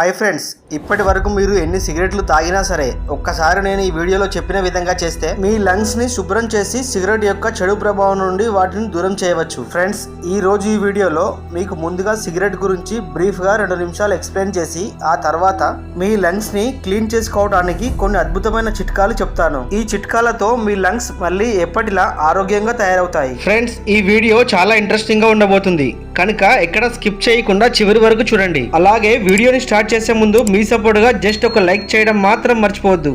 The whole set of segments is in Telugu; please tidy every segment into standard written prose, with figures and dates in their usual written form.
హాయ్ ఫ్రెండ్స్, ఇప్పటి వరకు మీరు ఎన్ని సిగరెట్లు తాగినా సరే ఒక్కసారి నేను ఈ వీడియోలో చెప్పిన విధంగా చేస్తే మీ లంగ్స్ ని శుభ్రం చేసి సిగరెట్ యొక్క చెడు ప్రభావం నుండి వాటిని దూరం చేయవచ్చు. ఫ్రెండ్స్, ఈ రోజు ఈ వీడియోలో మీకు ముందుగా సిగరెట్ గురించి బ్రీఫ్ గా 2 నిమిషాలు ఎక్స్ప్లెయిన్ చేసి ఆ తర్వాత మీ లంగ్స్ ని క్లీన్ చేసుకోవడానికి కొన్ని అద్భుతమైన చిట్కాలు చెప్తాను. ఈ చిట్కాలతో మీ లంగ్స్ మళ్ళీ ఎప్పటిలా ఆరోగ్యంగా తయారవుతాయి. ఫ్రెండ్స్, ఈ వీడియో చాలా ఇంట్రెస్టింగ్ గా ఉండబోతుంది కనుక ఎక్కడ స్కిప్ చేయకుండా చివరి వరకు చూడండి. అలాగే వీడియోని స్టార్ట్ చేసే ముందు మీ సపోర్ట్ గా జస్ట్ ఒక లైక్ చేయడం మాత్రం మర్చిపోవద్దు.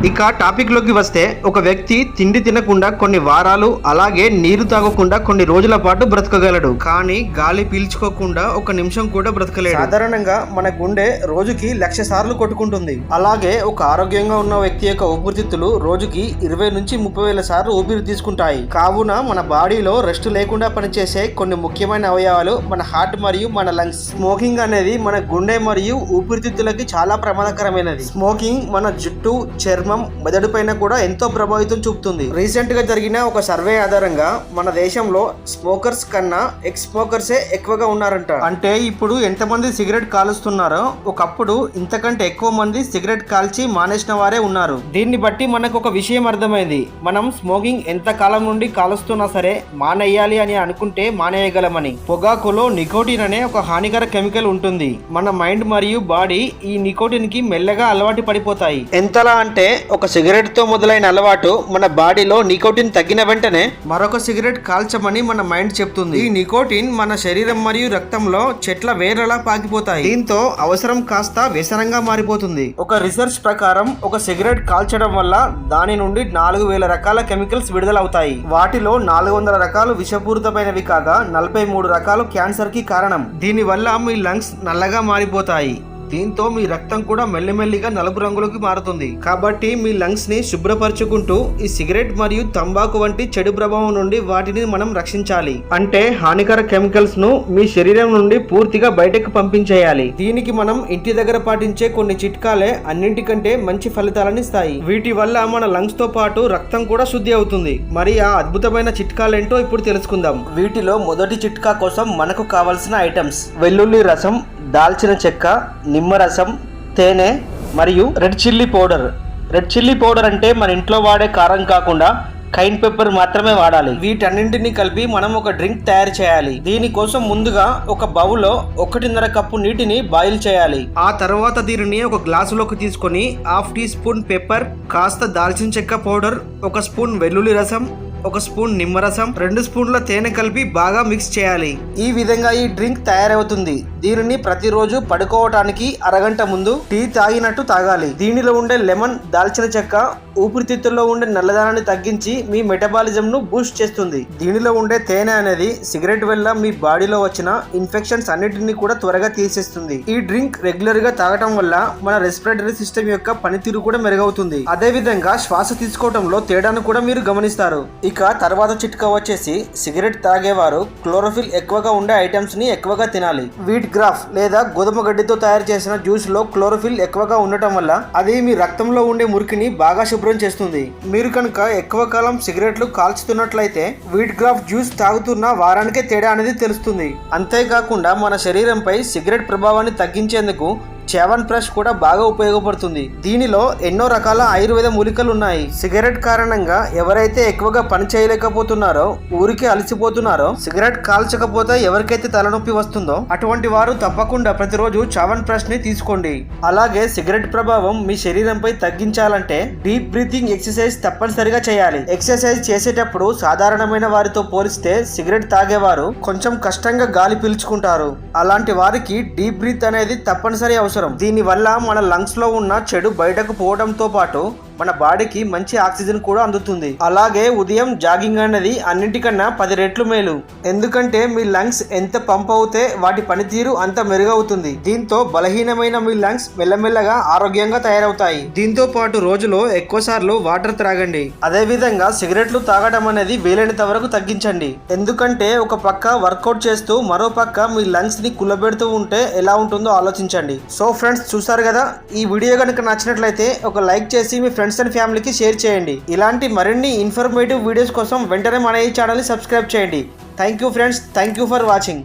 ఇక టాపిక్ లోకి వస్తే, ఒక వ్యక్తి తిండి తినకుండా కొన్ని వారాలు అలాగే నీరు తాగకుండా కొన్ని రోజుల పాటు బ్రతకగలడు. కానీ గాలి పీల్చుకోకుండా 1 నిమిషం కూడా బ్రతకలేడు. సాధారణంగా మన గుండె రోజుకి 1,00,000 సార్లు కొట్టుకుంటుంది. అలాగే ఒక ఆరోగ్యంగా ఉన్న వ్యక్తి యొక్క ఊపిరితిత్తులు రోజుకి 20 నుంచి 30,000 సార్లు ఊపిరి తీసుకుంటాయి. కావున మన బాడీలో రెస్ట్ లేకుండా పనిచేసే కొన్ని ముఖ్యమైన అవయవాలు మన హార్ట్ మరియు మన లంగ్స్. స్మోకింగ్ అనేది మన గుండె మరియు ఊపిరితిత్తులకి చాలా ప్రమాదకరమైనది. స్మోకింగ్ మన జుట్టు, చర్మం, మెదడు పైన కూడా ఎంతో ప్రభావితం చూపుతుంది. రీసెంట్ గా జరిగిన ఒక సర్వే ఆధారంగా మన దేశంలో స్మోకర్స్ కన్నా ఎక్స్ స్మోకర్సే ఎక్కువగా ఉన్నారంట. అంటే ఇప్పుడు ఎంతమంది సిగరెట్ కాలుస్తున్నారో ఒకప్పుడు ఇంతకంటే ఎక్కువ మంది సిగరెట్ కాల్చి మానేసిన వారే ఉన్నారు. దీన్ని బట్టి మనకు ఒక విషయం అర్థమైంది. మనం స్మోకింగ్ ఎంత కాలం నుండి కాలుస్తున్నా సరే మానేయాలి అని అనుకుంటే మానేయగలమని. పొగాకులో నికోటిన్ అనే ఒక హానికర కెమికల్ ఉంటుంది. మన మైండ్ మరియు బాడీ ఈ నికోటిన్ కి మెల్లగా అలవాటు పడిపోతాయి. ఎంతలా అంటే ఒక సిగరెట్ తో మొదలైన అలవాటు మన బాడీలో నికోటిన్ తగ్గిన వెంటనే మరొక సిగరెట్ కాల్చమని మన మైండ్ చెప్తుంది. ఈ నికోటిన్ మన శరీరం మరియు రక్తంలో చెట్ల వేర్లలా పాకిపోతాయి. దీంతో అవసరం కాస్త వ్యసనంగా మారిపోతుంది. ఒక రీసెర్చ్ ప్రకారం ఒక సిగరెట్ కాల్చడం వల్ల దాని నుండి 4,000 రకాల కెమికల్స్ విడుదలవుతాయి. వాటిలో 400 రకాలు విషపూరితమైనవి కాగా 43 రకాలు క్యాన్సర్ కి కారణం. దీని వల్ల మీ లంగ్స్ నల్లగా మారిపోతాయి. దీంతో మీ రక్తం కూడా మెల్లిమెల్లిగా నలుపు రంగులోకి మారుతుంది. కాబట్టి మీ లంగ్స్ ని శుభ్రపరచుకుంటూ ఈ సిగరెట్ మరియు తంబాకు వంటి చెడు ప్రభావం నుండి వాటిని మనం రక్షించాలి. అంటే హానికర కెమికల్స్ ను మీ శరీరం నుండి పూర్తిగా బయటకు పంపించేయాలి. దీనికి మనం ఇంటి దగ్గర పాటించే కొన్ని చిట్కాలే అన్నింటికంటే మంచి ఫలితాలను ఇస్తాయి. వీటి వల్ల మన లంగ్స్ తో పాటు రక్తం కూడా శుద్ధి అవుతుంది. మరి ఆ అద్భుతమైన చిట్కాలేంటో ఇప్పుడు తెలుసుకుందాం. వీటిలో మొదటి చిట్కా కోసం మనకు కావాల్సిన ఐటమ్స్: వెల్లుల్లి రసం, దాల్చిన చెక్క, నిమ్మరసం, తేనె మరియు red chilli powder. Red chilli powder అంటే మన ఇంట్లో వాడే కారం కాకుండా కైన్ పెప్పర్ మాత్రమే వాడాలి. వీటన్నింటినీ కలిపి మనం ఒక డ్రింక్ తయారు చేయాలి. దీనికోసం ముందుగా ఒక బౌల్లో 1.5 కప్పు నీటిని బాయిల్ చేయాలి. ఆ తర్వాత దీనిని ఒక గ్లాసులోకి తీసుకొని 1/2 టీ స్పూన్ పెప్పర్, కాస్త దాల్చిన చెక్క పౌడర్, 1 స్పూన్ వెల్లుల్లి రసం, 1 స్పూన్ నిమ్మరసం, 2 స్పూన్ల తేనె కలిపి బాగా మిక్స్ చేయాలి. ఈ విధంగా ఈ డ్రింక్ తయారవుతుంది. దీనిని ప్రతిరోజు పడుకోవటానికి అరగంట ముందు టీ తాగినట్టు తాగాలి. దీనిలో ఉండే లెమన్, దాల్చిన చెక్క ఊపిరితిత్తుల్లో ఉండే నల్లదనాన్ని తగ్గించి మీ మెటబాలిజం ను బూస్ట్ చేస్తుంది. దీనిలో ఉండే తేనె అనేది సిగరెట్ వల్ల మీ బాడీలో వచ్చిన ఇన్ఫెక్షన్స్ అన్నిటిని కూడా త్వరగా తీసేస్తుంది. ఈ డ్రింక్ రెగ్యులర్ గా తాగటం వల్ల మన రెస్పిరేటరీ సిస్టమ్ యొక్క పనితీరు కూడా మెరుగవుతుంది. అదే విధంగా శ్వాస తీసుకోవడంలో తేడాను కూడా మీరు గమనిస్తారు. ఇక తర్వాత చిట్కా వచ్చేసి, సిగరెట్ తాగేవారు క్లోరోఫిల్ ఎక్కువగా ఉండే ఐటమ్స్ ని ఎక్కువగా తినాలి. వీట్ గ్రాఫ్ లేదా గోధుమ గడ్డితో తయారు చేసిన జ్యూస్ లో క్లోరోఫిల్ ఎక్కువగా ఉండటం వల్ల అది మీ రక్తంలో ఉండే మురికిని బాగా శుభ్రం చేస్తుంది. మీరు కనుక ఎక్కువ కాలం సిగరెట్లు కాల్చుతున్నట్లయితే వీట్ గ్రాఫ్ జ్యూస్ తాగుతున్న వారానికే తేడా అనేది తెలుస్తుంది. అంతేకాకుండా మన శరీరంపై సిగరెట్ ప్రభావాన్ని తగ్గించేందుకు చ్యవన్ బ్రష్ కూడా బాగా ఉపయోగపడుతుంది. దీనిలో ఎన్నో రకాల ఆయుర్వేద మూలికలు ఉన్నాయి. సిగరెట్ కారణంగా ఎవరైతే ఎక్కువగా పని చేయలేకపోతున్నారో, ఊరికే అలసిపోతున్నారో, సిగరెట్ కాల్చకపోతే ఎవరికైతే తలనొప్పి వస్తుందో అటువంటి వారు తప్పకుండా ప్రతిరోజు చ్యవన్ బ్రష్ ని తీసుకోండి. అలాగే సిగరెట్ ప్రభావం మీ శరీరంపై తగ్గించాలంటే డీప్ బ్రీతింగ్ ఎక్సర్సైజ్ తప్పనిసరిగా చేయాలి. ఎక్సర్సైజ్ చేసేటప్పుడు సాధారణమైన వారితో పోలిస్తే సిగరెట్ తాగేవారు కొంచెం కష్టంగా గాలి పీల్చుకుంటారు. అలాంటి వారికి డీప్ బ్రీత్ అనేది తప్పనిసరి అవసరం. దీని వల్ల మన లంగ్స్ లో ఉన్న చెడు బయటకు పోవడంతో పాటు మన బాడీకి మంచి ఆక్సిజన్ కూడా అందుతుంది. అలాగే ఉదయం జాగింగ్ అనేది అన్నింటికన్నా 10 రెట్లు మేలు. ఎందుకంటే మీ లంగ్స్ ఎంత పంప్ అవుతే వాటి పనితీరు అంత మెరుగవుతుంది. దీంతో బలహీనమైన మీ లంగ్స్ మెల్లమెల్లగా ఆరోగ్యంగా తయారవుతాయి. దీంతో పాటు రోజులో ఎక్కువ సార్లు వాటర్ త్రాగండి. అదే విధంగా సిగరెట్లు తాగడం అనేది వీలైనంత వరకు తగ్గించండి. ఎందుకంటే ఒక పక్క వర్కౌట్ చేస్తూ మరో పక్క మీ లంగ్స్ ని కుల్లబెడుతూ ఉంటే ఎలా ఉంటుందో ఆలోచించండి. సో ఫ్రెండ్స్, చూసారు కదా, ఈ వీడియో కనుక నచ్చినట్లయితే ఒక లైక్ చేసి మీ ఫ్రెండ్స్ అండ్ ఫ్యామిలీకి షేర్ చేయండి. ఇలాంటి మరిన్ని ఇన్ఫర్మేటివ్ వీడియోస్ కోసం వెంటనే మన ఈ ఛానల్ ని సబ్స్క్రైబ్ చేయండి. Thank you friends, thank you for watching.